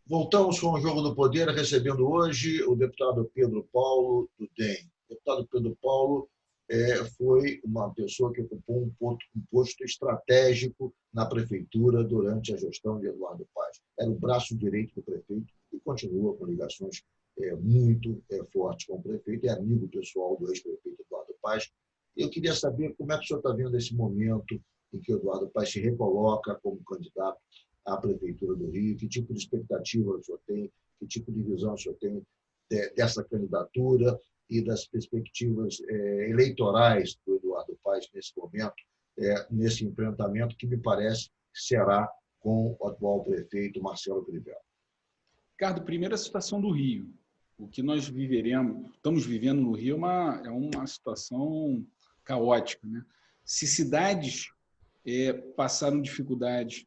Voltamos com o Jogo do Poder, recebendo hoje o deputado Pedro Paulo do DEM. O deputado Pedro Paulo foi uma pessoa que ocupou um posto estratégico na prefeitura durante a gestão de Eduardo Paes. Era o braço direito do prefeito e continua com ligações muito fortes com o prefeito, é amigo pessoal do ex-prefeito Eduardo Paes. Eu queria saber como é que o senhor está vendo esse momento em que o Eduardo Paes se recoloca como candidato à Prefeitura do Rio, que tipo de expectativa o senhor tem, que tipo de visão o senhor tem dessa candidatura e das perspectivas eleitorais do Eduardo Paes nesse momento, nesse enfrentamento que me parece que será com o atual prefeito Marcelo Crivella. Ricardo, primeiro a situação do Rio. O que nós estamos vivendo no Rio é uma situação caótica, né? Se cidades passaram dificuldades,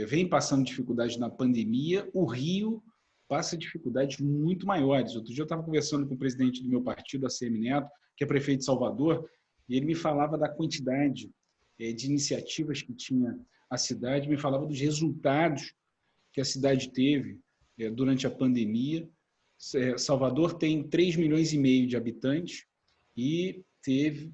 vem passando dificuldades na pandemia, o Rio passa dificuldades muito maiores. Outro dia eu estava conversando com o presidente do meu partido, ACM Neto, que é prefeito de Salvador, e ele me falava da quantidade de iniciativas que tinha a cidade, me falava dos resultados que a cidade teve durante a pandemia. Salvador tem 3,5 milhões de habitantes e teve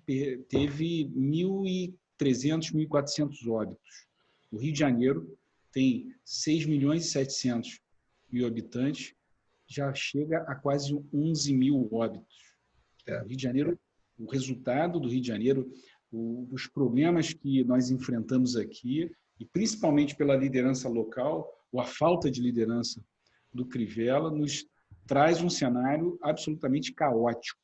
1.300, 1.400 óbitos. O Rio de Janeiro tem 6,7 milhões de habitantes, já chega a quase 11 mil óbitos. O Rio de Janeiro, o resultado do Rio de Janeiro, os problemas que nós enfrentamos aqui, e principalmente pela liderança local, ou a falta de liderança do Crivella, nos traz um cenário absolutamente caótico.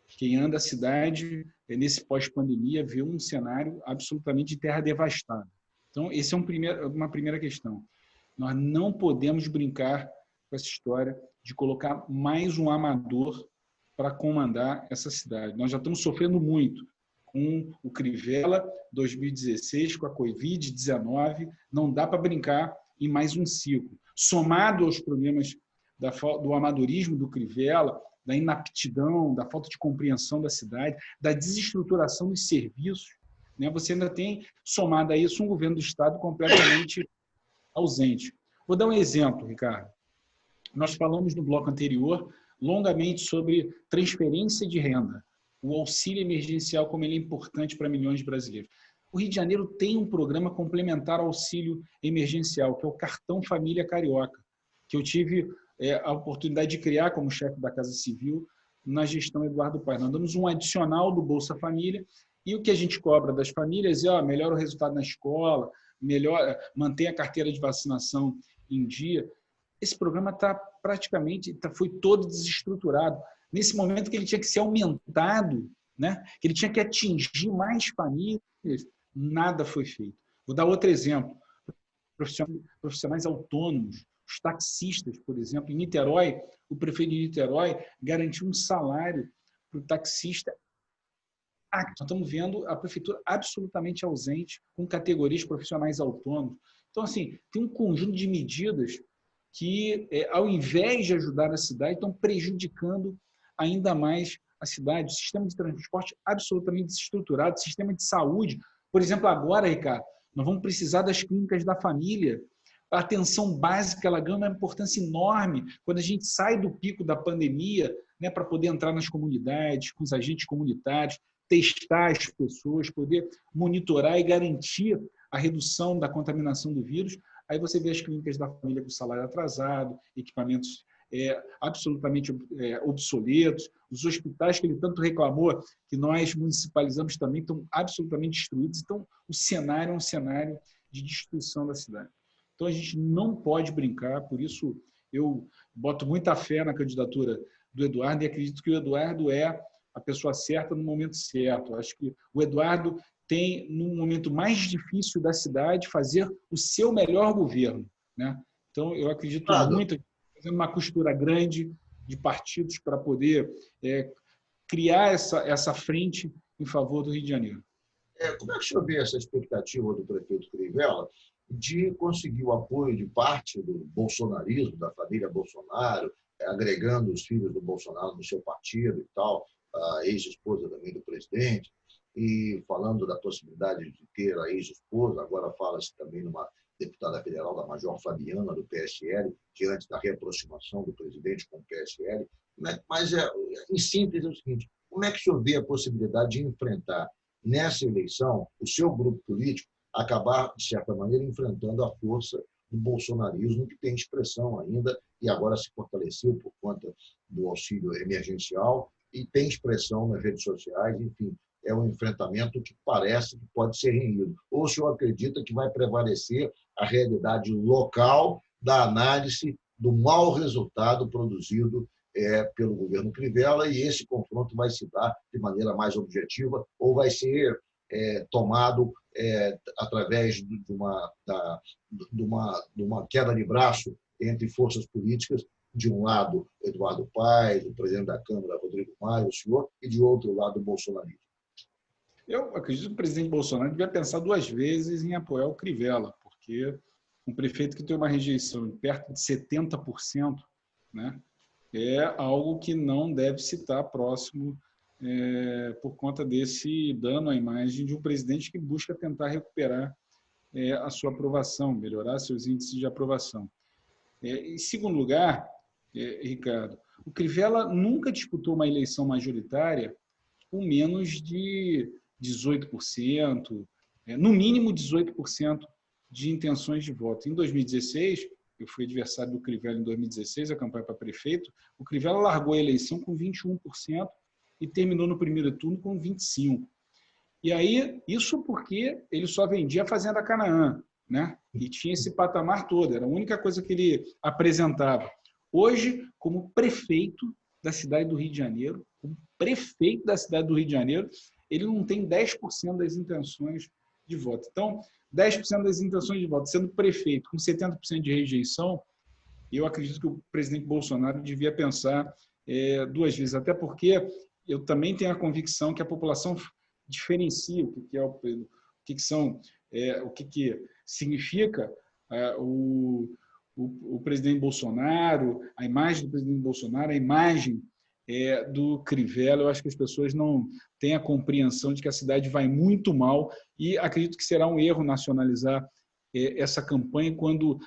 Quem anda a cidade, nesse pós-pandemia, vê um cenário absolutamente de terra devastada. Então, essa é uma primeira questão. Nós não podemos brincar com essa história de colocar mais um amador para comandar essa cidade. Nós já estamos sofrendo muito com o Crivella 2016, com a Covid-19, não dá para brincar em mais um ciclo. Somado aos problemas do amadorismo do Crivella, da inaptidão, da falta de compreensão da cidade, da desestruturação dos serviços, né? Você ainda tem, somado a isso, um governo do Estado completamente ausente. Vou dar um exemplo, Ricardo. Nós falamos no bloco anterior longamente sobre transferência de renda, o auxílio emergencial, como ele é importante para milhões de brasileiros. O Rio de Janeiro tem um programa complementar ao auxílio emergencial, que é o Cartão Família Carioca, que eu tive a oportunidade de criar como chefe da Casa Civil na gestão Eduardo Paes. Nós damos um adicional do Bolsa Família e o que a gente cobra das famílias é melhora o resultado na escola, manter a carteira de vacinação em dia. Esse programa foi todo desestruturado. Nesse momento que ele tinha que ser aumentado, né? Que ele tinha que atingir mais famílias, nada foi feito. Vou dar outro exemplo. Profissionais autônomos, os taxistas, por exemplo. Em Niterói, o prefeito de Niterói garantiu um salário para o taxista. Nós estamos vendo a prefeitura absolutamente ausente com categorias profissionais autônomos. Então, assim, tem um conjunto de medidas que, ao invés de ajudar a cidade, estão prejudicando ainda mais a cidade. O sistema de transporte absolutamente desestruturado, o sistema de saúde. Por exemplo, agora, Ricardo, nós vamos precisar das clínicas da família. A atenção básica ela ganha uma importância enorme quando a gente sai do pico da pandemia, né, para poder entrar nas comunidades, com os agentes comunitários, testar as pessoas, poder monitorar e garantir a redução da contaminação do vírus. Aí você vê as clínicas da família com salário atrasado, equipamentos absolutamente obsoletos, os hospitais que ele tanto reclamou, que nós municipalizamos também, estão absolutamente destruídos. Então, o cenário é um cenário de destruição da cidade. Então, a gente não pode brincar, por isso eu boto muita fé na candidatura do Eduardo e acredito que o Eduardo é a pessoa certa no momento certo. Acho que o Eduardo tem, no momento mais difícil da cidade, fazer o seu melhor governo, né? Então, eu acredito muito fazendo uma costura grande de partidos para poder criar essa frente em favor do Rio de Janeiro. Como é que o senhor vê essa expectativa do prefeito Crivella de conseguir o apoio de parte do bolsonarismo, da família Bolsonaro, agregando os filhos do Bolsonaro no seu partido e tal, a ex-esposa também do presidente, e falando da possibilidade de ter a ex-esposa, agora fala-se também numa deputada federal da Major Fabiana, do PSL, diante da reaproximação do presidente com o PSL. Mas, em síntese, é o seguinte: como é que o senhor vê a possibilidade de enfrentar, nessa eleição, o seu grupo político acabar, de certa maneira, enfrentando a força do bolsonarismo, que tem expressão ainda, e agora se fortaleceu por conta do auxílio emergencial, e tem expressão nas redes sociais, enfim, é um enfrentamento que parece que pode ser renhido. Ou o senhor acredita que vai prevalecer a realidade local da análise do mau resultado produzido pelo governo Crivella, e esse confronto vai se dar de maneira mais objetiva ou vai ser tomado através de uma queda de braço entre forças políticas, de um lado, Eduardo Paes, o presidente da Câmara, Rodrigo Maia, o senhor, e de outro lado, o bolsonarismo? Eu acredito que o presidente Bolsonaro devia pensar 2 vezes em apoiar o Crivella, porque um prefeito que tem uma rejeição de perto de 70%, né, é algo que não deve se estar próximo por conta desse dano à imagem de um presidente que busca tentar recuperar a sua aprovação, melhorar seus índices de aprovação. Em segundo lugar, Ricardo, o Crivella nunca disputou uma eleição majoritária com menos de 18%, no mínimo 18% de intenções de voto. Em 2016, eu fui adversário do Crivella em 2016, a campanha para prefeito, o Crivella largou a eleição com 21% e terminou no primeiro turno com 25%. E aí, isso porque ele só vendia a Fazenda Canaã, né? E tinha esse patamar todo, era a única coisa que ele apresentava. Hoje, como prefeito da cidade do Rio de Janeiro, ele não tem 10% das intenções de voto. Então, 10% das intenções de voto, sendo prefeito com 70% de rejeição, eu acredito que o presidente Bolsonaro devia pensar 2 vezes, até porque eu também tenho a convicção que a população diferencia o que significa o presidente Bolsonaro, a imagem do presidente Bolsonaro, a imagem do Crivella. Eu acho que as pessoas não têm a compreensão de que a cidade vai muito mal, e acredito que será um erro nacionalizar essa campanha quando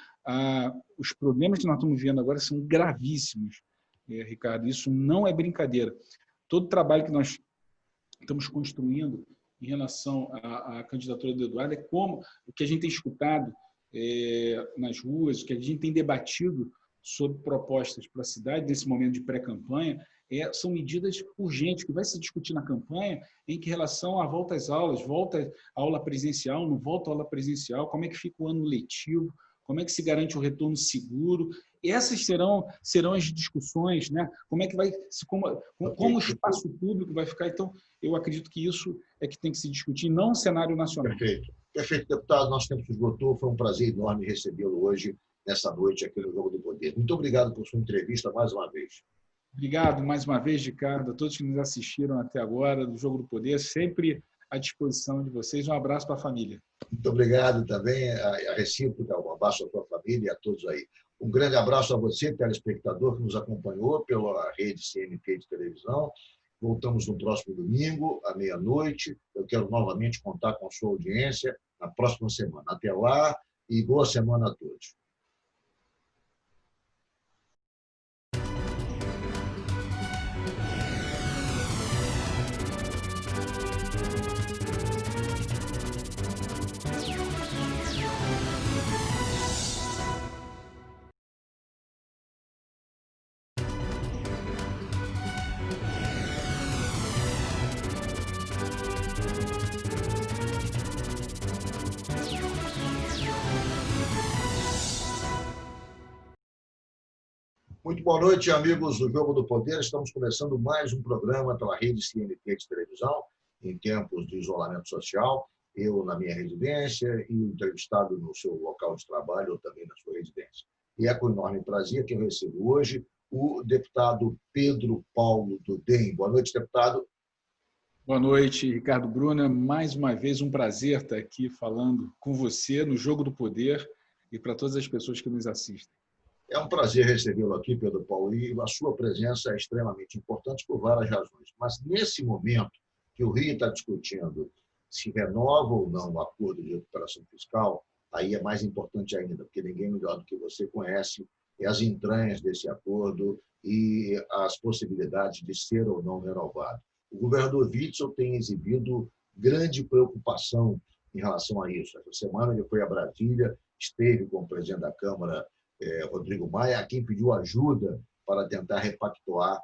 os problemas que nós estamos vendo agora são gravíssimos, Ricardo. Isso não é brincadeira. Todo o trabalho que nós estamos construindo em relação à candidatura do Eduardo como o que a gente tem escutado nas ruas, o que a gente tem debatido sobre propostas para a cidade nesse momento de pré-campanha, são medidas urgentes que vai se discutir na campanha em relação à volta às aulas, volta à aula presencial, não volta à aula presencial, como é que fica o ano letivo, como é que se garante o retorno seguro. Essas serão as discussões, né? Como é que vai, como o espaço público vai ficar. Então, eu acredito que isso é que tem que se discutir, não o cenário nacional. Perfeito, deputado. Nosso tempo se esgotou. Foi um prazer enorme recebê-lo hoje, nessa noite, aqui no Jogo do Poder. Muito obrigado por sua entrevista mais uma vez. Obrigado mais uma vez, Ricardo, a todos que nos assistiram até agora do Jogo do Poder, sempre à disposição de vocês. Um abraço para a família. Muito obrigado também, a recíproca, um abraço à tua família e a todos aí. Um grande abraço a você, telespectador, que nos acompanhou pela rede CNT de televisão. Voltamos no próximo domingo, à meia-noite. Eu quero novamente contar com a sua audiência na próxima semana. Até lá e boa semana a todos. Muito boa noite, amigos do Jogo do Poder. Estamos começando mais um programa pela rede CNT de televisão, em tempos de isolamento social. Eu na minha residência e o entrevistado no seu local de trabalho ou também na sua residência. E é com enorme prazer que eu recebo hoje o deputado Pedro Paulo do DEM. Boa noite, deputado. Boa noite, Ricardo Bruna. Mais uma vez, um prazer estar aqui falando com você no Jogo do Poder e para todas as pessoas que nos assistem. É um prazer recebê-lo aqui, Pedro Paulo, e a sua presença é extremamente importante por várias razões. Mas, nesse momento que o Rio está discutindo se renova ou não o acordo de recuperação fiscal, aí é mais importante ainda, porque ninguém melhor do que você conhece as entranhas desse acordo e as possibilidades de ser ou não renovado. O governador Witzel tem exibido grande preocupação em relação a isso. Essa semana ele foi a Brasília, esteve com o presidente da Câmara, Rodrigo Maia, a quem pediu ajuda para tentar repactuar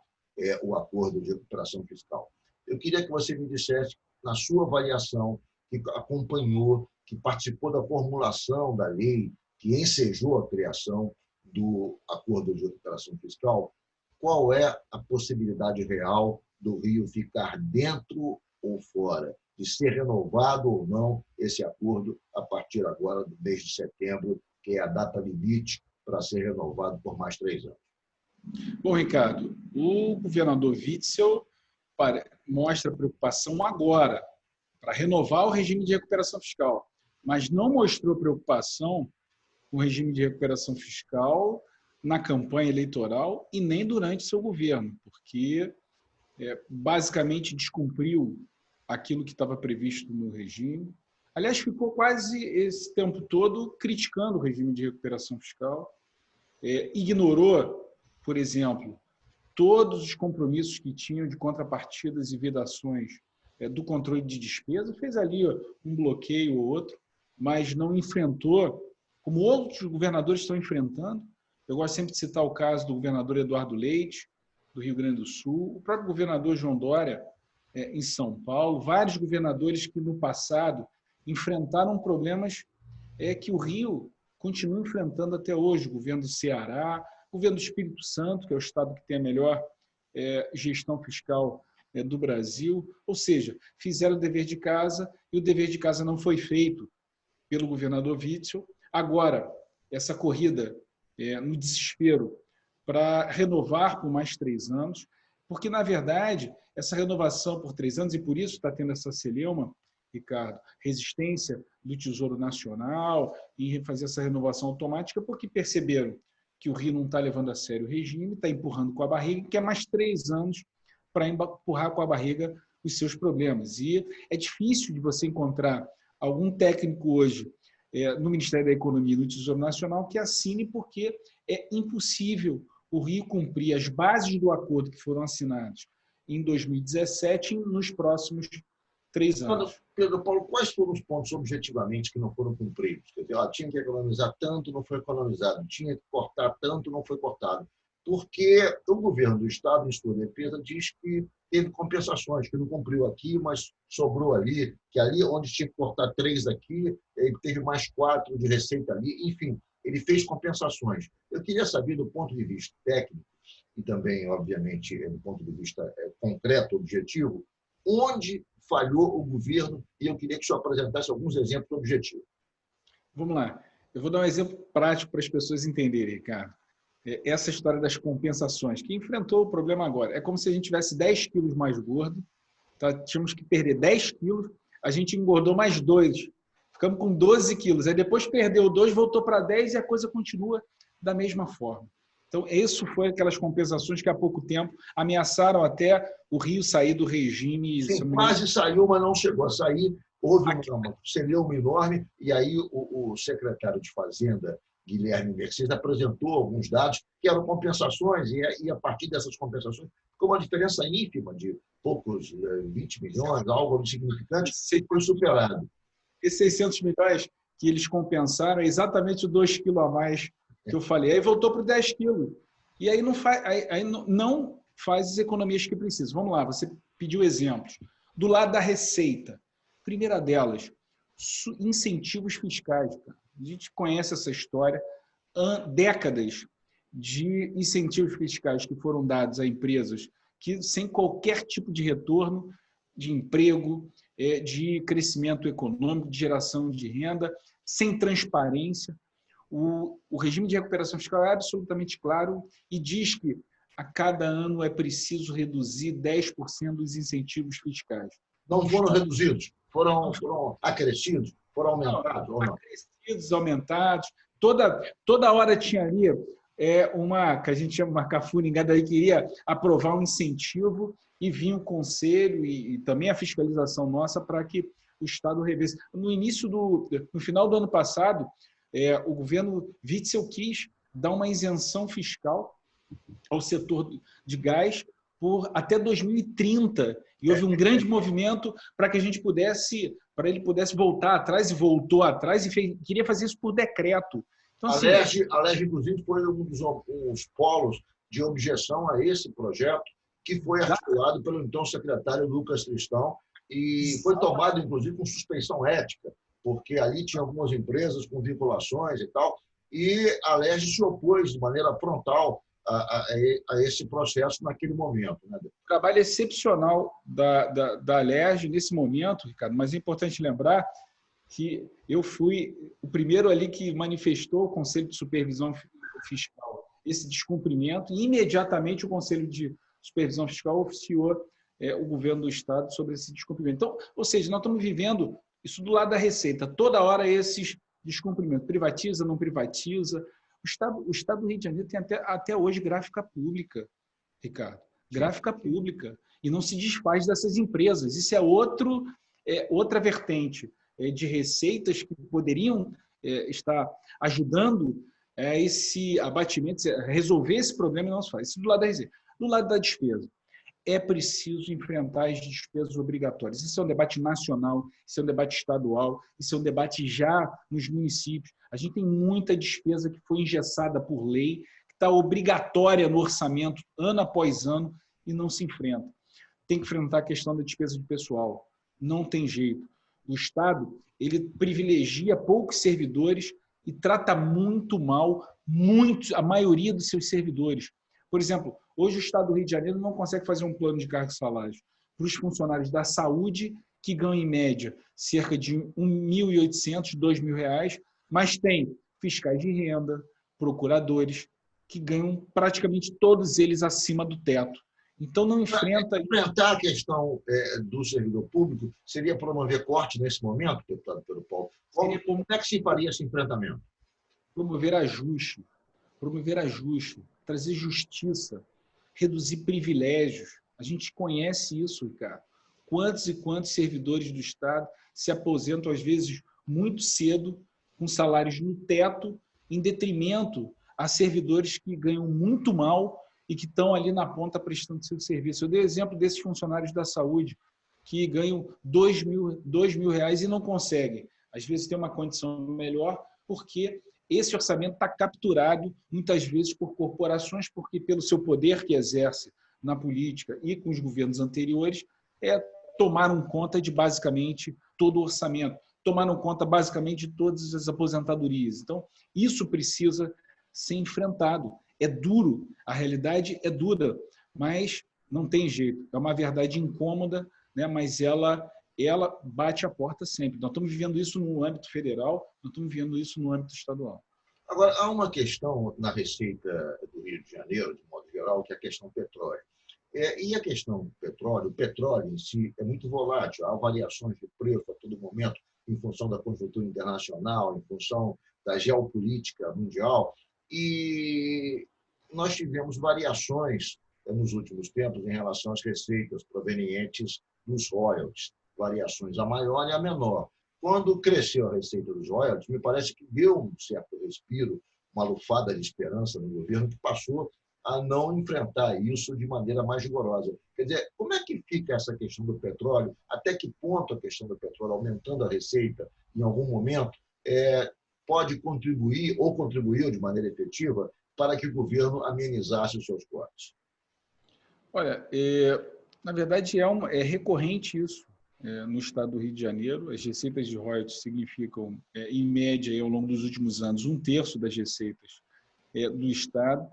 o acordo de recuperação fiscal. Eu queria que você me dissesse, na sua avaliação, que acompanhou, que participou da formulação da lei, que ensejou a criação do acordo de recuperação fiscal, qual é a possibilidade real do Rio ficar dentro ou fora, de ser renovado ou não esse acordo a partir agora do mês de setembro, que é a data limite para ser renovado por mais 3 anos? Bom, Ricardo, o governador Witzel mostra preocupação agora para renovar o regime de recuperação fiscal, mas não mostrou preocupação com o regime de recuperação fiscal na campanha eleitoral e nem durante seu governo, porque basicamente descumpriu aquilo que estava previsto no regime. Aliás, ficou quase esse tempo todo criticando o regime de recuperação fiscal, ignorou, por exemplo, todos os compromissos que tinham de contrapartidas e vedações do controle de despesa, fez ali um bloqueio ou outro, mas não enfrentou, como outros governadores estão enfrentando. Eu gosto sempre de citar o caso do governador Eduardo Leite, do Rio Grande do Sul, o próprio governador João Dória, em São Paulo, vários governadores que no passado enfrentaram problemas que o Rio continua enfrentando até hoje, o governo do Ceará, o governo do Espírito Santo, que é o estado que tem a melhor gestão fiscal do Brasil, ou seja, fizeram o dever de casa e o dever de casa não foi feito pelo governador Witzel. Agora, essa corrida no desespero para renovar por mais 3 anos, porque, na verdade, essa renovação por 3 anos, e por isso está tendo essa celeuma, Ricardo, resistência do Tesouro Nacional em fazer essa renovação automática, porque perceberam que o Rio não está levando a sério o regime, está empurrando com a barriga, e quer mais 3 anos para empurrar com a barriga os seus problemas. E é difícil de você encontrar algum técnico hoje no Ministério da Economia e no Tesouro Nacional que assine, porque é impossível o Rio cumprir as bases do acordo que foram assinadas em 2017 nos próximos 3 anos. Pedro Paulo, quais foram os pontos objetivamente que não foram cumpridos? Quer dizer, tinha que economizar tanto, não foi economizado. Tinha que cortar tanto, não foi cortado. Porque o governo do Estado, em sua defesa, diz que teve compensações, que não cumpriu aqui, mas sobrou ali, que ali onde tinha que cortar 3 aqui, ele teve mais 4 de receita ali. Enfim, ele fez compensações. Eu queria saber, do ponto de vista técnico, e também, obviamente, do ponto de vista concreto, objetivo, onde falhou o governo, e eu queria que o senhor apresentasse alguns exemplos objetivos. Vamos lá. Eu vou dar um exemplo prático para as pessoas entenderem, Ricardo. Essa história das compensações, que enfrentou o problema agora. É como se a gente tivesse 10 quilos mais gordo, tá? Tínhamos que perder 10 quilos, a gente engordou mais 2, ficamos com 12 quilos. Aí depois perdeu 2, voltou para 10 e a coisa continua da mesma forma. Então, isso foi aquelas compensações que há pouco tempo ameaçaram até o Rio sair do regime. Sim, quase saiu, mas não chegou a sair. Houve uma celeuma enorme, e aí o secretário de Fazenda, Guilherme Mercedes, apresentou alguns dados que eram compensações, e a partir dessas compensações ficou uma diferença ínfima de poucos 20 milhões, algo insignificante, que foi superado. E 600 milhões que eles compensaram é exatamente o 2 quilos a mais que eu falei. Aí voltou para 10 quilos. E aí não faz as economias que precisa. Vamos lá, você pediu exemplos. Do lado da receita, primeira delas, incentivos fiscais. A gente conhece essa história, décadas de incentivos fiscais que foram dados a empresas que, sem qualquer tipo de retorno, de emprego, de crescimento econômico, de geração de renda, sem transparência. O regime de recuperação fiscal é absolutamente claro e diz que a cada ano é preciso reduzir 10% dos incentivos fiscais. Não foram reduzidos, foram acrescidos, foram aumentados ou não? Acrescidos, aumentados. Toda hora tinha ali que a gente chama uma cafuningada aí, que iria aprovar um incentivo e vinha o conselho e também a fiscalização nossa para que o Estado revesse. No final do ano passado, o governo Witzel quis dar uma isenção fiscal ao setor de gás por até 2030. E houve um grande movimento para que ele pudesse voltar atrás, e voltou atrás, e queria fazer isso por decreto. Então, assim, a LERJ, inclusive, foi um dos polos de objeção a esse projeto, que foi articulado pelo então secretário Lucas Tristão, e foi tomado, inclusive, com suspeição ética, porque ali tinha algumas empresas com vinculações e tal, e a LERJ se opôs de maneira frontal a esse processo naquele momento. Né? Trabalho excepcional da LERJ nesse momento, Ricardo, mas é importante lembrar que eu fui o primeiro ali que manifestou o Conselho de Supervisão Fiscal esse descumprimento, e imediatamente o Conselho de Supervisão Fiscal oficiou o governo do Estado sobre esse descumprimento. Então, ou seja, nós estamos vivendo isso do lado da Receita, toda hora esses descumprimentos. Privatiza, não privatiza. O Estado do Rio de Janeiro tem até hoje gráfica pública, Ricardo. Gráfica pública. E não se desfaz dessas empresas. Isso é outra vertente de receitas que poderiam estar ajudando esse abatimento, resolver esse problema, e não se faz. Isso do lado da receita. Do lado da despesa, é preciso enfrentar as despesas obrigatórias. Isso é um debate nacional, isso é um debate estadual, isso é um debate já nos municípios. A gente tem muita despesa que foi engessada por lei, que está obrigatória no orçamento, ano após ano, e não se enfrenta. Tem que enfrentar a questão da despesa de pessoal. Não tem jeito. O Estado, ele privilegia poucos servidores e trata muito mal a maioria dos seus servidores. Por exemplo, hoje o Estado do Rio de Janeiro não consegue fazer um plano de cargos e salários para os funcionários da saúde, que ganham em média cerca de R$ 1.800, R$ 2.000, mas tem fiscais de renda, procuradores, que ganham praticamente todos eles acima do teto. Então, não enfrenta... Enfrentar a questão do servidor público seria promover corte nesse momento, deputado Pedro Paulo? Como é que se faria esse enfrentamento? Promover ajuste, trazer justiça, reduzir privilégios. A gente conhece isso, Ricardo. Quantos e quantos servidores do Estado se aposentam, às vezes, muito cedo, com salários no teto, em detrimento a servidores que ganham muito mal e que estão ali na ponta prestando seu serviço. Eu dei exemplo desses funcionários da saúde que ganham R$ 2.000 e não conseguem. Às vezes tem uma condição melhor, porque esse orçamento está capturado, muitas vezes, por corporações, porque pelo seu poder que exerce na política e com os governos anteriores, tomaram conta de basicamente todo o orçamento, tomaram conta basicamente de todas as aposentadorias. Então, isso precisa ser enfrentado. É duro, a realidade é dura, mas não tem jeito. É uma verdade incômoda, né? Mas ela bate a porta sempre. Nós estamos vivendo isso no âmbito federal, nós estamos vivendo isso no âmbito estadual. Agora, há uma questão na Receita do Rio de Janeiro, de modo geral, que é a questão petróleo. E a questão do petróleo, o petróleo em si é muito volátil, há variações de preço a todo momento, em função da conjuntura internacional, em função da geopolítica mundial, e nós tivemos variações nos últimos tempos em relação às receitas provenientes dos royalties, variações a maior e a menor. Quando cresceu a receita dos royalties, me parece que deu um certo respiro, uma lufada de esperança no governo, que passou a não enfrentar isso de maneira mais rigorosa. Quer dizer, como é que fica essa questão do petróleo? Até que ponto a questão do petróleo, aumentando a receita em algum momento, pode contribuir, ou contribuiu de maneira efetiva, para que o governo amenizasse os seus cortes? Olha, na verdade é recorrente isso no Estado do Rio de Janeiro. As receitas de royalties significam, em média, ao longo dos últimos anos, 1/3 das receitas do Estado.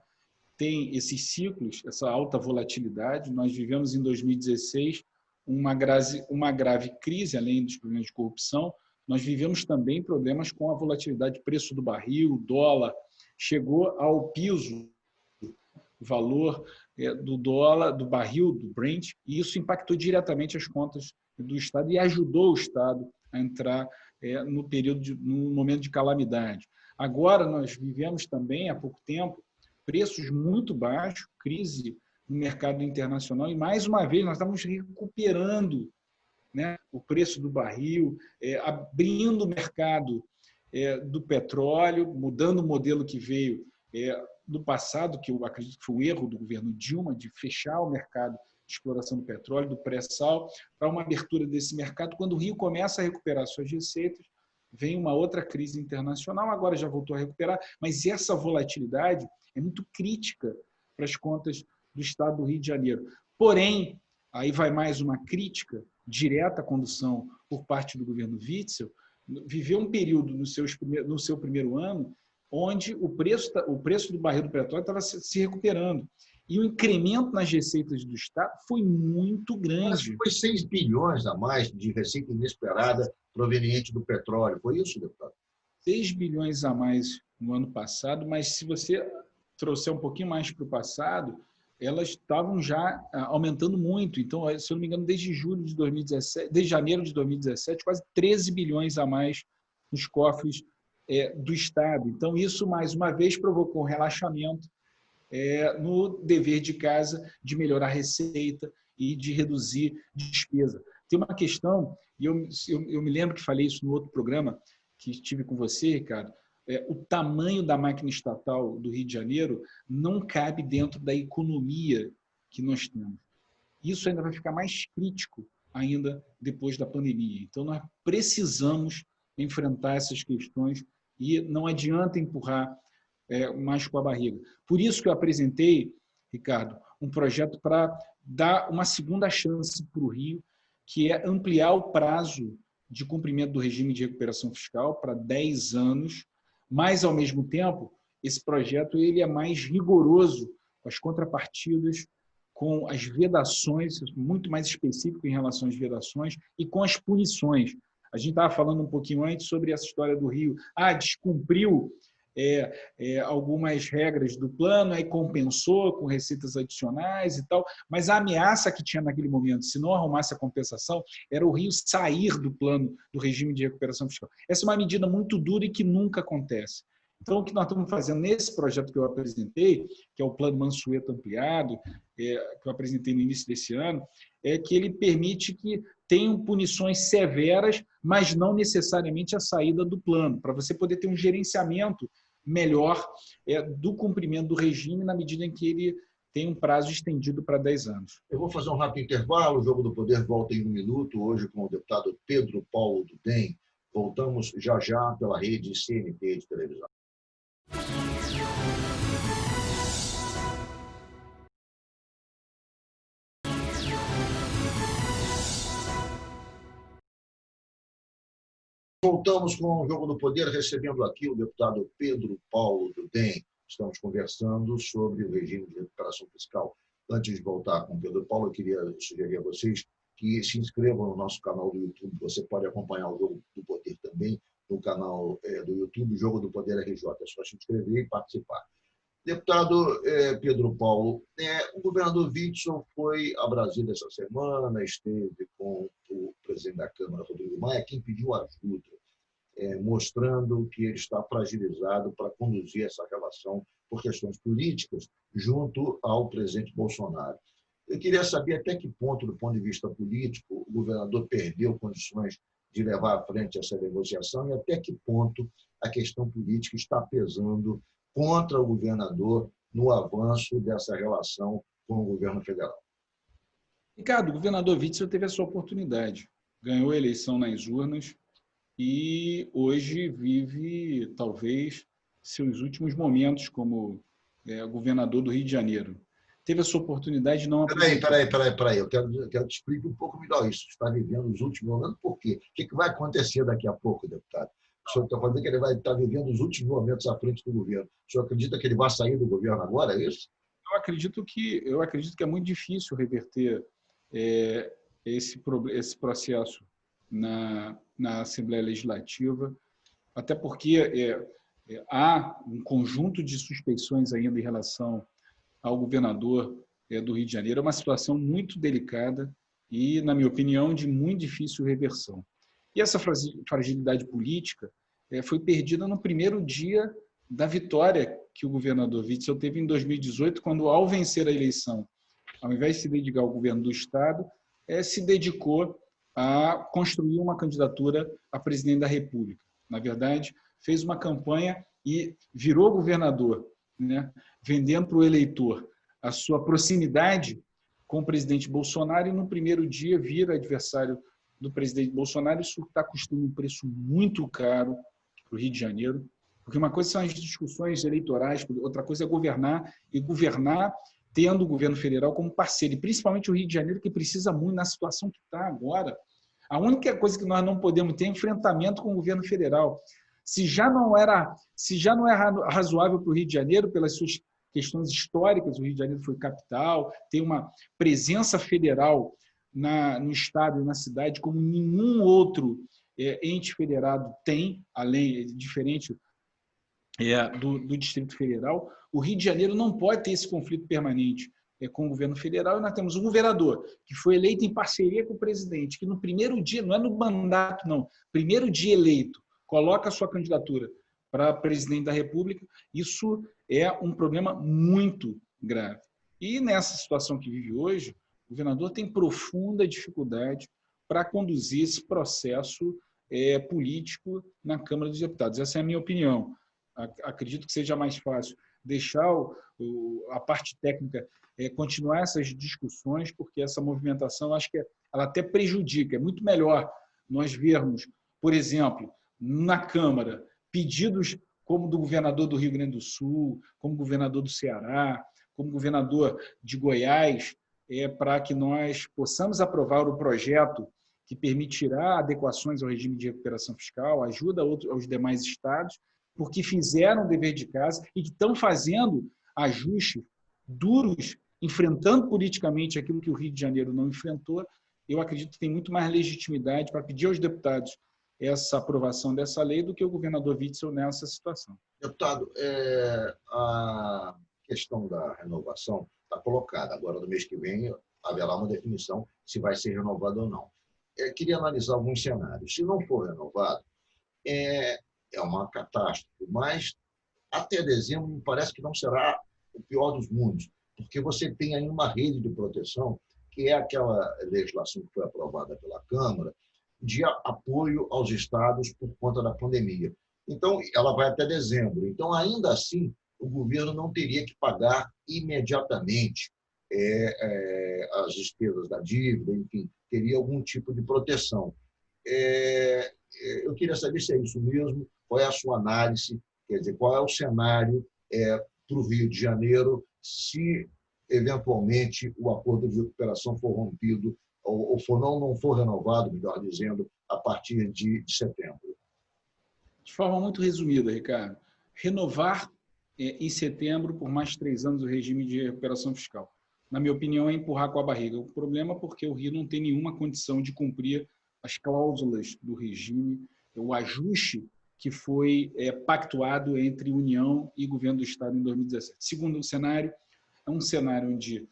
Tem esses ciclos, essa alta volatilidade. Nós vivemos em 2016 uma grave crise, além dos problemas de corrupção. Nós vivemos também problemas com a volatilidade do preço do barril, dólar. Chegou ao piso o valor do dólar, do barril, do Brent, e isso impactou diretamente as contas do Estado e ajudou o Estado a entrar no momento de calamidade. Agora, nós vivemos também, há pouco tempo, preços muito baixos, crise no mercado internacional, e, mais uma vez, nós estamos recuperando, né, o preço do barril, abrindo o mercado do petróleo, mudando o modelo que veio do passado, que eu acredito que foi o erro do governo Dilma, de fechar o mercado de exploração do petróleo, do pré-sal, para uma abertura desse mercado. Quando o Rio começa a recuperar suas receitas, vem uma outra crise internacional, agora já voltou a recuperar, mas essa volatilidade é muito crítica para as contas do Estado do Rio de Janeiro. Porém, aí vai mais uma crítica direta à condução por parte do governo Witzel, viveu um período no seu primeiro ano onde o preço do barril do petróleo estava se recuperando. E o incremento nas receitas do Estado foi muito grande. Foi 6 bilhões a mais de receita inesperada proveniente do petróleo. Foi isso, deputado? 6 bilhões a mais no ano passado, mas se você trouxer um pouquinho mais para o passado, elas estavam já aumentando muito. Então, se eu não me engano, desde janeiro de 2017, quase 13 bilhões a mais nos cofres do Estado. Então, isso, mais uma vez, provocou um relaxamento no dever de casa de melhorar a receita e de reduzir despesa. Tem uma questão, e eu me lembro que falei isso no outro programa que estive com você, Ricardo, o tamanho da máquina estatal do Rio de Janeiro não cabe dentro da economia que nós temos. Isso ainda vai ficar mais crítico ainda depois da pandemia. Então, nós precisamos enfrentar essas questões e não adianta empurrar mais com a barriga. Por isso que eu apresentei, Ricardo, um projeto para dar uma segunda chance para o Rio, que é ampliar o prazo de cumprimento do regime de recuperação fiscal para 10 anos, mas, ao mesmo tempo, esse projeto ele é mais rigoroso com as contrapartidas, com as vedações, muito mais específico em relação às vedações, e com as punições. A gente estava falando um pouquinho antes sobre essa história do Rio. Descumpriu algumas regras do plano, aí compensou com receitas adicionais e tal, mas a ameaça que tinha naquele momento, se não arrumasse a compensação, era o Rio sair do plano do regime de recuperação fiscal. Essa é uma medida muito dura e que nunca acontece. Então, o que nós estamos fazendo nesse projeto que eu apresentei, que é o Plano Mansueto Ampliado, que eu apresentei no início desse ano, é que ele permite que tenham punições severas, mas não necessariamente a saída do plano, para você poder ter um gerenciamento melhor do cumprimento do regime na medida em que ele tem um prazo estendido para 10 anos. Eu vou fazer um rápido intervalo, o Jogo do Poder volta em 1 minuto, hoje com o deputado Pedro Paulo do DEM. Voltamos já pela rede CNT de televisão. Voltamos com o Jogo do Poder, recebendo aqui o deputado Pedro Paulo do DEM. Estamos conversando sobre o regime de recuperação fiscal. Antes de voltar com o Pedro Paulo, eu queria sugerir a vocês que se inscrevam no nosso canal do YouTube. Você pode acompanhar o Jogo do Poder também no canal do YouTube, Jogo do Poder RJ. É só se inscrever e participar. Deputado Pedro Paulo, o governador Witzel foi a Brasília essa semana, esteve com o presidente da Câmara, Rodrigo Maia, quem pediu ajuda, mostrando que ele está fragilizado para conduzir essa relação por questões políticas junto ao presidente Bolsonaro. Eu queria saber até que ponto, do ponto de vista político, o governador perdeu condições de levar à frente essa negociação e até que ponto a questão política está pesando contra o governador no avanço dessa relação com o governo federal. Ricardo, o governador Witzel teve a sua oportunidade, ganhou a eleição nas urnas e hoje vive, talvez, seus últimos momentos como governador do Rio de Janeiro. Teve a sua oportunidade, não apresentou. Peraí. Eu quero que te explique um pouco melhor isso. Está vivendo os últimos momentos, por quê? O que vai acontecer daqui a pouco, deputado? O senhor está falando que ele vai estar vivendo os últimos momentos à frente do governo. O senhor acredita que ele vai sair do governo agora, é isso? Eu acredito que é muito difícil reverter esse processo na Assembleia Legislativa, até porque há um conjunto de suspeições ainda em relação ao governador do Rio de Janeiro. É uma situação muito delicada e, na minha opinião, de muito difícil reversão. E essa fragilidade política foi perdida no primeiro dia da vitória que o governador Witzel teve em 2018, quando, ao vencer a eleição, ao invés de se dedicar ao governo do Estado, se dedicou a construir uma candidatura a presidente da República. Na verdade, fez uma campanha e virou governador, né? Vendendo para o eleitor a sua proximidade com o presidente Bolsonaro, e no primeiro dia vira adversário do presidente Bolsonaro. Isso está custando um preço muito caro para o Rio de Janeiro, porque uma coisa são as discussões eleitorais, outra coisa é governar, e governar tendo o governo federal como parceiro, e principalmente o Rio de Janeiro, que precisa muito na situação que está agora. A única coisa que nós não podemos ter é enfrentamento com o governo federal. Se já não é razoável para o Rio de Janeiro, pelas suas questões históricas, o Rio de Janeiro foi capital, tem uma presença federal no estado e na cidade como nenhum outro ente federado tem, além, diferente do Distrito Federal. O Rio de Janeiro não pode ter esse conflito permanente com o governo federal, e nós temos um governador que foi eleito em parceria com o presidente, que no primeiro dia, não é no mandato, não, primeiro dia eleito, coloca a sua candidatura para presidente da República. Isso é um problema muito grave. E nessa situação que vive hoje, o governador tem profunda dificuldade para conduzir esse processo político na Câmara dos Deputados. Essa é a minha opinião. Acredito que seja mais fácil deixar a parte técnica continuar essas discussões, porque essa movimentação, acho que ela até prejudica. É muito melhor nós vermos, por exemplo, na Câmara, pedidos como do governador do Rio Grande do Sul, como governador do Ceará, como governador de Goiás, para que nós possamos aprovar o projeto que permitirá adequações ao regime de recuperação fiscal, ajuda aos demais estados, porque fizeram o dever de casa e que estão fazendo ajustes duros, enfrentando politicamente aquilo que o Rio de Janeiro não enfrentou. Eu acredito que tem muito mais legitimidade para pedir aos deputados essa aprovação dessa lei do que o governador Witzel nessa situação. Deputado, a questão da renovação está colocada. Agora, no mês que vem, haverá uma definição se vai ser renovado ou não. Queria analisar alguns cenários. Se não for renovado, é uma catástrofe, mas até dezembro me parece que não será o pior dos mundos, porque você tem aí uma rede de proteção, que é aquela legislação que foi aprovada pela Câmara, de apoio aos estados por conta da pandemia. Então, ela vai até dezembro. Então, ainda assim, o governo não teria que pagar imediatamente as despesas da dívida, enfim, teria algum tipo de proteção. Eu queria saber se é isso mesmo, qual é a sua análise, quer dizer, qual é o cenário para o Rio de Janeiro se, eventualmente, o acordo de recuperação for rompido ou não for renovado, melhor dizendo, a partir de setembro. De forma muito resumida, Ricardo, renovar em setembro, por mais 3 anos, o regime de recuperação fiscal. Na minha opinião, é empurrar com a barriga. O problema é porque o Rio não tem nenhuma condição de cumprir as cláusulas do regime, o ajuste que foi pactuado entre União e governo do Estado em 2017. Segundo cenário, é um cenário onde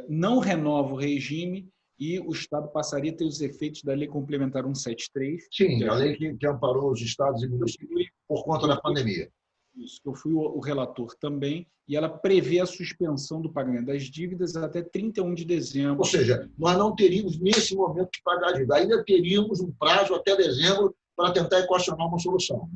não renova o regime e o Estado passaria a ter os efeitos da Lei Complementar 173. Sim, a lei que amparou os estados e municípios por conta da pandemia. Isso, eu fui o relator também, e ela prevê a suspensão do pagamento das dívidas até 31 de dezembro. Ou seja, nós não teríamos, nesse momento, que pagar a dívida. Ainda teríamos um prazo até dezembro para tentar equacionar uma solução.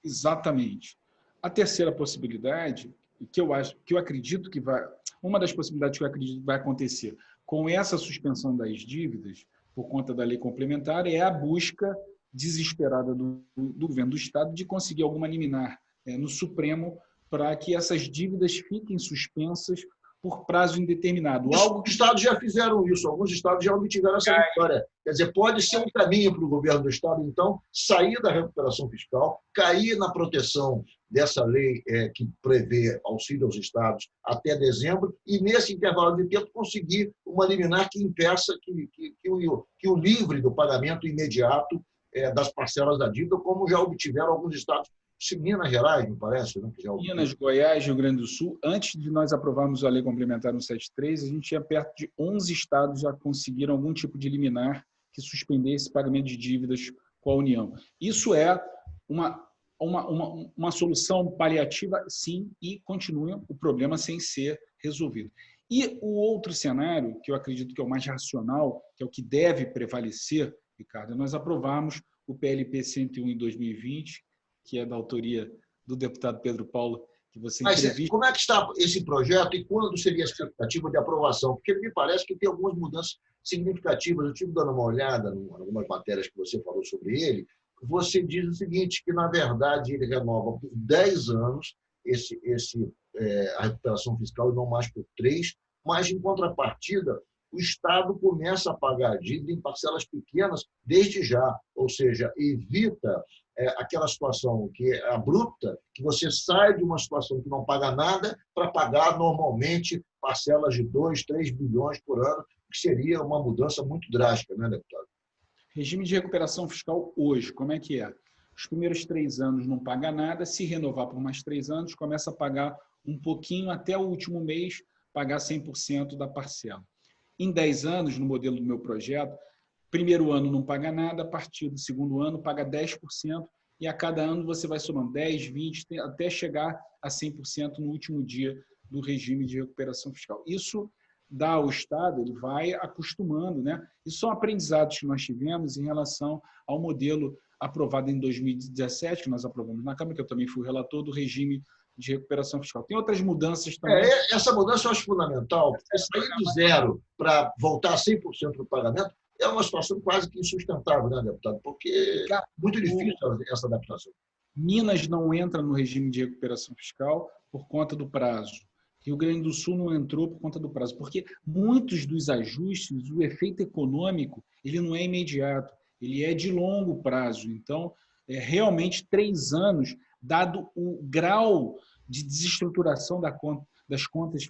Exatamente. A terceira possibilidade, que eu acredito que vai... Uma das possibilidades que eu acredito que vai acontecer com essa suspensão das dívidas, por conta da lei complementar, é a busca desesperada do governo do Estado de conseguir alguma liminar no Supremo para que essas dívidas fiquem suspensas por prazo indeterminado. Os estados já fizeram isso, alguns estados já obtiveram essa vitória. Quer dizer, pode ser um caminho para o governo do Estado, então, sair da recuperação fiscal, cair na proteção dessa lei que prevê auxílio aos estados até dezembro, e, nesse intervalo de tempo, conseguir uma liminar que impeça que o livre do pagamento imediato das parcelas da dívida, como já obtiveram alguns estados. Minas Gerais, me parece. Né? Minas, Goiás, Rio Grande do Sul. Antes de nós aprovarmos a Lei Complementar 173, a gente tinha perto de 11 estados já conseguiram algum tipo de liminar que suspendesse pagamento de dívidas com a União. Isso é uma solução paliativa, sim, e continua o problema sem ser resolvido. E o outro cenário, que eu acredito que é o mais racional, que é o que deve prevalecer Ricardo. Nós aprovamos o PLP 101 em 2020, que é da autoria do deputado Pedro Paulo, que você Mas entrevista. como é que está esse projeto e quando seria a expectativa de aprovação? Porque me parece que tem algumas mudanças significativas. Eu estive dando uma olhada em algumas matérias que você falou sobre ele. Você diz o seguinte, que, na verdade, ele renova por 10 anos a recuperação fiscal e não mais por 3, mas, em contrapartida, o Estado começa a pagar a dívida em parcelas pequenas desde já, ou seja, evita aquela situação que é abrupta, que você sai de uma situação que não paga nada para pagar normalmente parcelas de 2, 3 bilhões por ano, que seria uma mudança muito drástica, né, deputado? Regime de recuperação fiscal hoje, como é que é? Os primeiros 3 anos não paga nada, se renovar por mais 3 anos, começa a pagar um pouquinho até o último mês, pagar 100% da parcela. Em 10 anos, no modelo do meu projeto, primeiro ano não paga nada, a partir do segundo ano paga 10%, e a cada ano você vai somando 10, 20, até chegar a 100% no último dia do regime de recuperação fiscal. Isso dá ao Estado, ele vai acostumando, né? Isso são aprendizados que nós tivemos em relação ao modelo aprovado em 2017, que nós aprovamos na Câmara, que eu também fui relator do regime de recuperação fiscal. Tem outras mudanças também. Essa mudança eu acho fundamental, porque sair do zero para voltar a 100% do pagamento é uma situação quase que insustentável, né, deputado? Porque é muito difícil essa adaptação. Minas não entra no regime de recuperação fiscal por conta do prazo. Rio Grande do Sul não entrou por conta do prazo, porque muitos dos ajustes, o efeito econômico, ele não é imediato, ele é de longo prazo. Então, realmente 3 anos, dado o grau de desestruturação das contas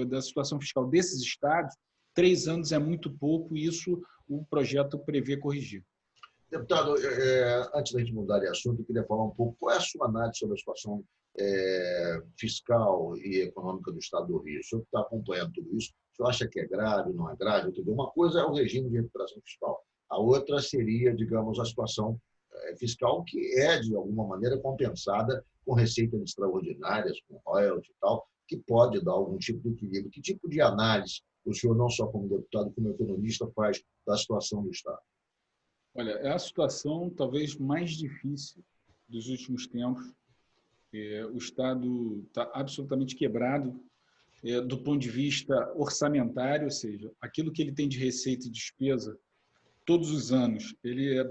da situação fiscal desses estados, 3 anos é muito pouco e isso o projeto prevê corrigir. Deputado, antes da gente mudar de assunto, eu queria falar um pouco qual é a sua análise sobre a situação fiscal e econômica do Estado do Rio. O senhor está acompanhando tudo isso, o senhor acha que é grave, não é grave? Entendeu? Uma coisa é o regime de recuperação fiscal, a outra seria, digamos, a situação fiscal que é, de alguma maneira, compensada com receitas extraordinárias, com royalties e tal, que pode dar algum tipo de equilíbrio. Que tipo de análise o senhor, não só como deputado, como economista, faz da situação do Estado? Olha, é a situação talvez mais difícil dos últimos tempos. O Estado está absolutamente quebrado do ponto de vista orçamentário, ou seja, aquilo que ele tem de receita e despesa todos os anos, ele é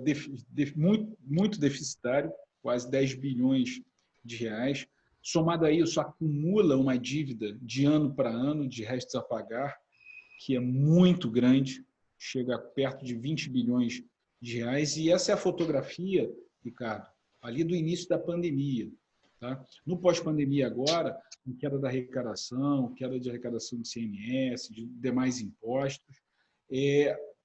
muito deficitário, quase 10 bilhões de reais. Somado a isso, acumula uma dívida de ano para ano de restos a pagar, que é muito grande, chega perto de 20 bilhões de reais. E essa é a fotografia, Ricardo, ali do início da pandemia. Tá? No pós-pandemia agora, com queda da arrecadação, queda de arrecadação de ICMS, de demais impostos,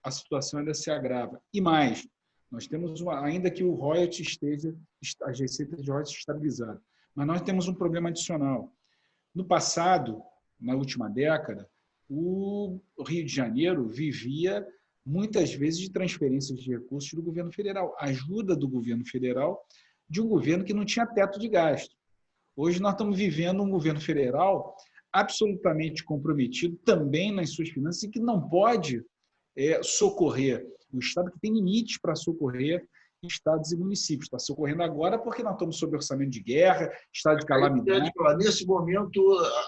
a situação ainda se agrava. E mais, nós temos, ainda que o royalty esteja, as receitas de royalty estabilizadas, mas nós temos um problema adicional. No passado, na última década, o Rio de Janeiro vivia muitas vezes de transferências de recursos do governo federal, ajuda do governo federal, de um governo que não tinha teto de gasto. Hoje nós estamos vivendo um governo federal absolutamente comprometido também nas suas finanças e que não pode socorrer. O Estado que tem limites para socorrer estados e municípios. Está socorrendo agora porque nós estamos sob orçamento de guerra, estado de calamidade. Nesse momento,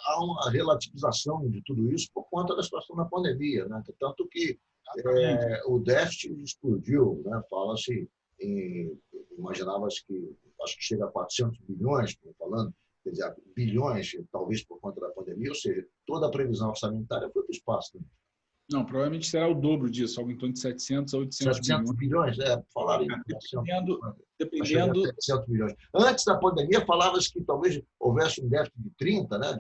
há uma relativização de tudo isso por conta da situação da pandemia, né? Tanto que o déficit explodiu, né? Fala-se imaginava-se que, acho que chega a 400 bilhões, estou falando, quer dizer, bilhões, talvez por conta da pandemia, ou seja, toda a previsão orçamentária foi para o espaço. Né? Não, provavelmente será o dobro disso, algo em torno de 700 a 800 bilhões. Falaram em dependendo 700 bilhões. Antes da pandemia, falava-se que talvez houvesse um déficit de 30, né?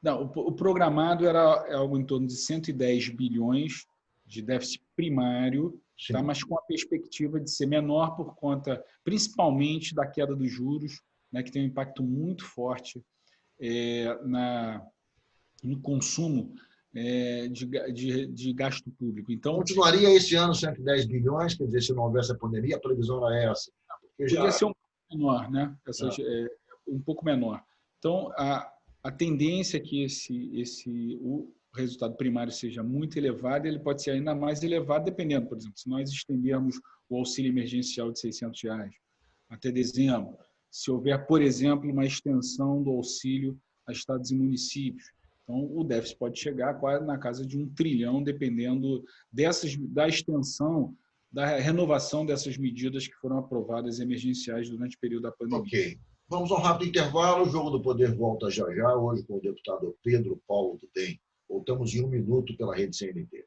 Não, o programado era algo em torno de 110 bilhões de déficit primário, tá? Mas com a perspectiva de ser menor por conta, principalmente, da queda dos juros, né? Que tem um impacto muito forte no consumo de gasto público. Então, continuaria esse ano 110 bilhões, quer dizer, se não houvesse a pandemia, a previsão era essa. Podia ser um pouco menor, né? Um pouco menor. Então, a tendência é que o o resultado primário seja muito elevado, ele pode ser ainda mais elevado, dependendo, por exemplo, se nós estendermos o auxílio emergencial de R$ 600 até dezembro, se houver, por exemplo, uma extensão do auxílio a estados e municípios. Então, o déficit pode chegar quase na casa de 1 trilhão, dependendo da extensão, da renovação dessas medidas que foram aprovadas emergenciais durante o período da pandemia. Ok. Vamos a um rápido intervalo. O Jogo do Poder volta já já, hoje com o deputado Pedro Paulo do DEM. Voltamos em 1 minuto pela rede CNT.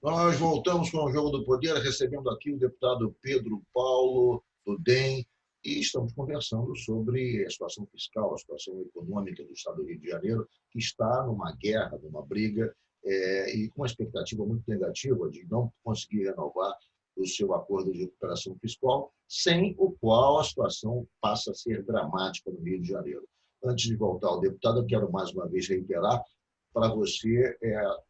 Nós voltamos com o Jogo do Poder, recebendo aqui o deputado Pedro Paulo do DEM, e estamos conversando sobre a situação fiscal, a situação econômica do Estado do Rio de Janeiro, que está numa guerra, numa briga, e com uma expectativa muito negativa de não conseguir renovar o seu acordo de recuperação fiscal, sem o qual a situação passa a ser dramática no Rio de Janeiro. Antes de voltar ao deputado, eu quero mais uma vez reiterar para você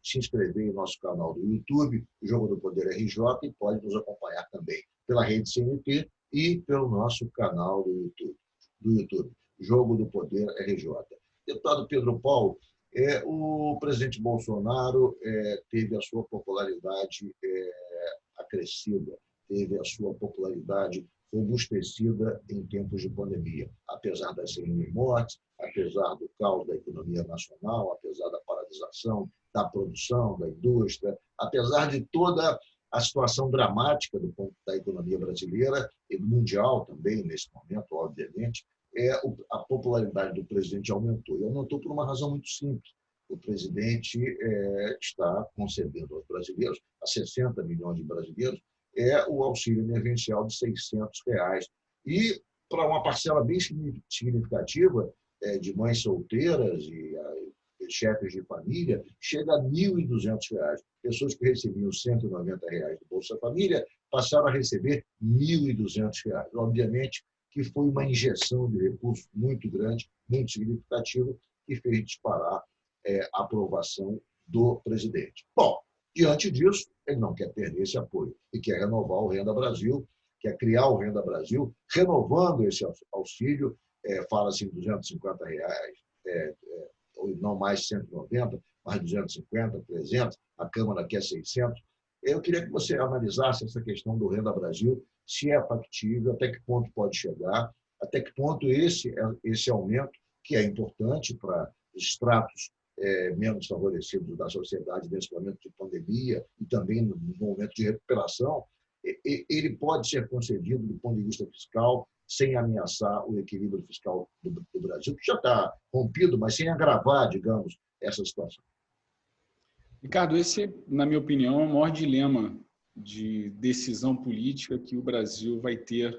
se inscrever no nosso canal do YouTube, Jogo do Poder RJ, e pode nos acompanhar também pela rede CNT e pelo nosso canal do YouTube, Jogo do Poder RJ. Deputado Pedro Paulo, o presidente Bolsonaro teve a sua popularidade acrescida, teve a sua popularidade robustecida em tempos de pandemia, apesar das 100.000 mortes, apesar do caos da economia nacional, apesar da paralisação da produção, da indústria, apesar de toda a situação dramática do ponto da economia brasileira e mundial também, nesse momento, obviamente, a popularidade do presidente aumentou. E aumentou por uma razão muito simples. O presidente está concedendo aos brasileiros, a 60 milhões de brasileiros, o auxílio emergencial de R$600. E, para uma parcela bem significativa de mães solteiras e chefes de família, chega a R$1.200. Pessoas que recebiam R$190 do Bolsa Família passaram a receber R$1.200. Obviamente que foi uma injeção de recursos muito grande, muito significativa, que fez disparar a aprovação do presidente. Bom, diante disso, ele não quer perder esse apoio e quer renovar o Renda Brasil, quer criar o Renda Brasil, renovando esse auxílio, fala-se em R$250, não mais 190, mais 250, 300, a Câmara quer 600. Eu queria que você analisasse essa questão do Renda Brasil, se é factível, até que ponto pode chegar, até que ponto esse aumento, que é importante para os estratos menos favorecidos da sociedade nesse momento de pandemia e também no momento de recuperação, ele pode ser concedido do ponto de vista fiscal sem ameaçar o equilíbrio fiscal do Brasil, que já está rompido, mas sem agravar, digamos, essa situação. Ricardo, esse, na minha opinião, é o maior dilema de decisão política que o Brasil vai ter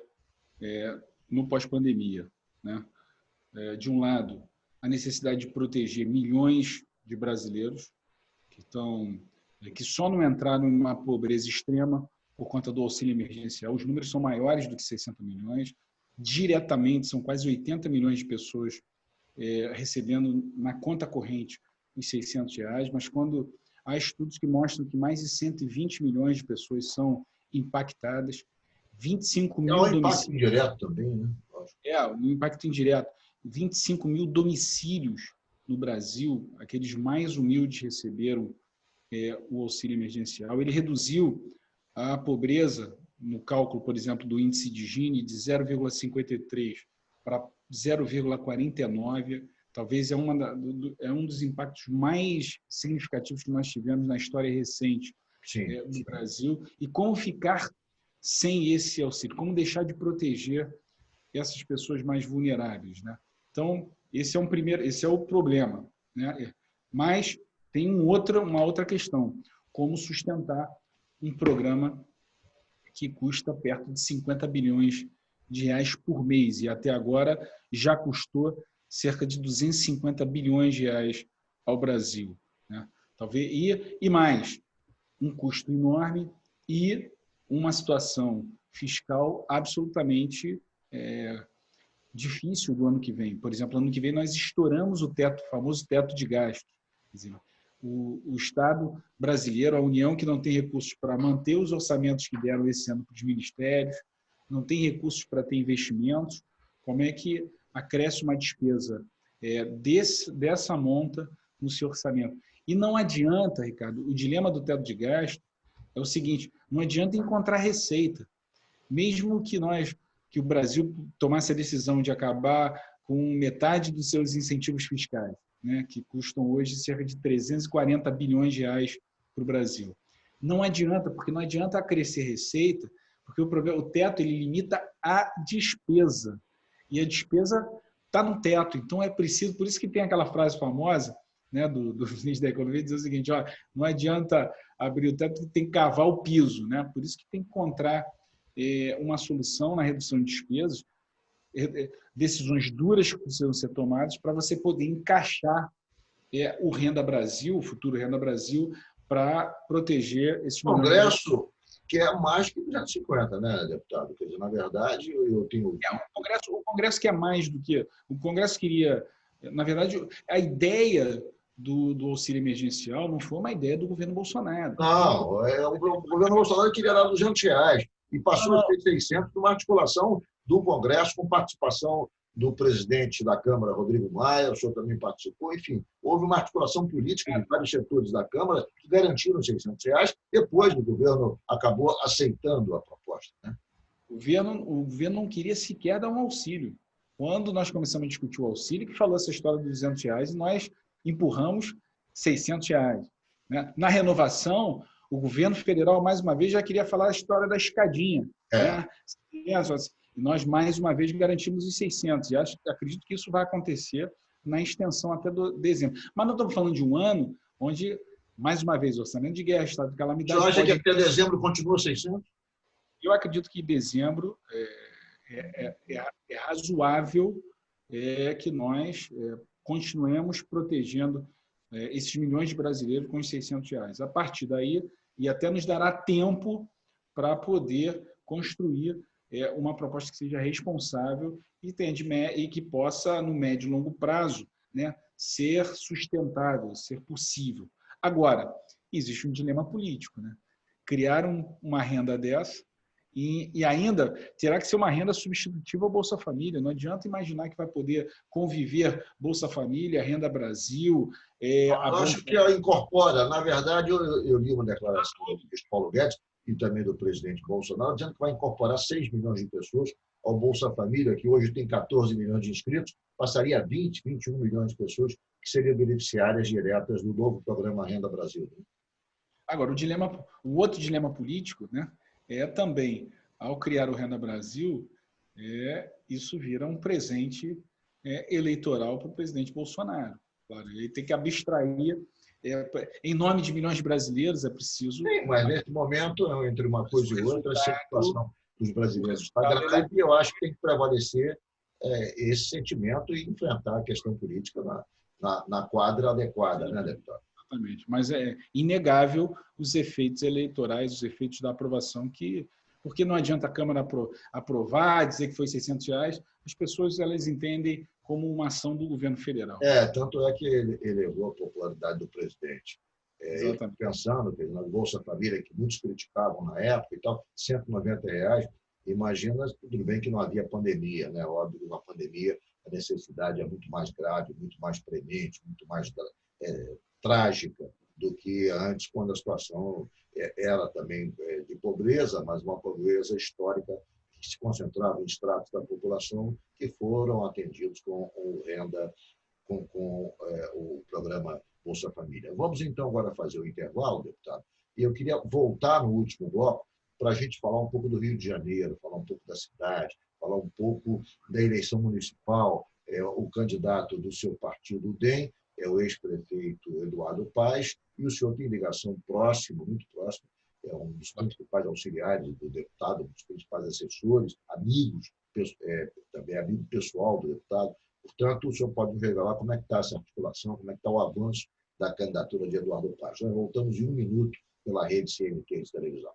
no pós-pandemia, né? De um lado, a necessidade de proteger milhões de brasileiros que só não entraram numa pobreza extrema por conta do auxílio emergencial. Os números são maiores do que 60 milhões. Diretamente, são quase 80 milhões de pessoas recebendo na conta corrente os R$600, mas quando há estudos que mostram que mais de 120 milhões de pessoas são impactadas, 25 mil domicílios. É um impacto indireto também, né? Um impacto indireto. 25 mil domicílios no Brasil, aqueles mais humildes receberam o auxílio emergencial. Ele reduziu a pobreza no cálculo, por exemplo, do índice de Gini de 0,53 para 0,49. Talvez é um dos impactos mais significativos que nós tivemos na história recente do Brasil. E como ficar sem esse auxílio? Como deixar de proteger essas pessoas mais vulneráveis, né? Então, esse é o problema, né? Mas tem uma outra questão: como sustentar um programa que custa perto de 50 bilhões de reais por mês, e até agora já custou cerca de 250 bilhões de reais ao Brasil, né? Talvez, e mais, um custo enorme e uma situação fiscal absolutamente difícil do ano que vem. Por exemplo, ano que vem nós estouramos o famoso teto de gastos. Quer dizer, o Estado brasileiro, a União, que não tem recursos para manter os orçamentos que deram esse ano para os ministérios, não tem recursos para ter investimentos, como é que acresce uma despesa dessa monta no seu orçamento? E não adianta, Ricardo, o dilema do teto de gasto é o seguinte, não adianta encontrar receita. Mesmo que o Brasil tomasse a decisão de acabar com metade dos seus incentivos fiscais, né, que custam hoje cerca de 340 bilhões de reais para o Brasil. Não adianta, porque não adianta crescer receita, porque o teto ele limita a despesa. E a despesa está no teto. Então, é preciso... Por isso que tem aquela frase famosa, né, do ministro da Economia, dizer o seguinte, ó, não adianta abrir o teto, tem que cavar o piso. Né? Por isso que tem que encontrar uma solução na redução de despesas, decisões duras que precisam ser tomadas para você poder encaixar o Renda Brasil, o futuro Renda Brasil, para proteger esses momentos. O Congresso quer mais que 250, né, deputado? Quer dizer, na verdade, eu tenho... O Congresso quer mais do que... O Congresso queria... Na verdade, a ideia do auxílio emergencial não foi uma ideia do governo Bolsonaro. Não, o governo Bolsonaro queria dar R$200 e passou a ter 600 numa articulação do Congresso com participação do presidente da Câmara, Rodrigo Maia, o senhor também participou, enfim, houve uma articulação política de vários setores da Câmara que garantiram R$600, depois o governo acabou aceitando a proposta. Né? O governo não queria sequer dar um auxílio. Quando nós começamos a discutir o auxílio, que falou essa história dos R$200, e nós empurramos R$600. Né? Na renovação, o governo federal, mais uma vez, já queria falar a história da escadinha. Né? E nós, mais uma vez, garantimos os 600. E acredito que isso vai acontecer na extensão até dezembro. Mas não estamos falando de um ano onde, mais uma vez, orçamento de guerra, estado de calamidade... Você acha que até dezembro continua 600? Eu acredito que dezembro é razoável que nós continuemos protegendo esses milhões de brasileiros com os R$600. A partir daí, e até nos dará tempo para poder construir uma proposta que seja responsável e que possa, no médio e longo prazo, né, ser sustentável, ser possível. Agora, existe um dilema político. Né? Criar uma renda dessa e ainda terá que ser uma renda substitutiva ao Bolsa Família. Não adianta imaginar que vai poder conviver Bolsa Família, Renda Brasil... Eu acho que incorpora. Na verdade, eu li uma declaração do ministro Paulo Guedes e também do presidente Bolsonaro, dizendo que vai incorporar 6 milhões de pessoas ao Bolsa Família, que hoje tem 14 milhões de inscritos, passaria a 20, 21 milhões de pessoas que seriam beneficiárias diretas do novo programa Renda Brasil. Agora, o outro dilema político, né, também, ao criar o Renda Brasil, isso vira um presente eleitoral para o presidente Bolsonaro. Claro, ele tem que abstrair. Em nome de milhões de brasileiros, é preciso... Sim, mas nesse momento, entre uma coisa e outra, a situação dos brasileiros está grave e eu acho que tem que prevalecer esse sentimento e enfrentar a questão política na quadra adequada, né, deputado? Exatamente. Mas é inegável os efeitos eleitorais, os efeitos da aprovação, porque não adianta a Câmara aprovar, dizer que foi R$600, as pessoas elas entendem como uma ação do governo federal. Tanto é que ele elevou a popularidade do presidente. Ele pensando que na Bolsa Família, que muitos criticavam na época e tal, R$190, imagina, tudo bem que não havia pandemia, né? Óbvio que uma pandemia, a necessidade é muito mais grave, muito mais premente, muito mais trágica do que antes, quando a situação era também de pobreza, mas uma pobreza histórica que se concentrava em estratos da população que foram atendidos com o renda, com o programa Bolsa Família. Vamos, então, agora fazer o intervalo, deputado. E eu queria voltar no último bloco para a gente falar um pouco do Rio de Janeiro, falar um pouco da cidade, falar um pouco da eleição municipal. O candidato do seu partido, o DEM, é o ex-prefeito Eduardo Paes, e o senhor tem ligação próxima, muito próxima, é um dos principais auxiliares do deputado, um dos principais assessores, amigos, também amigo pessoal do deputado. Portanto, o senhor pode nos revelar como é que está essa articulação, como é que está o avanço da candidatura de Eduardo Paes. Nós voltamos em 1 minuto pela rede CNT de televisão.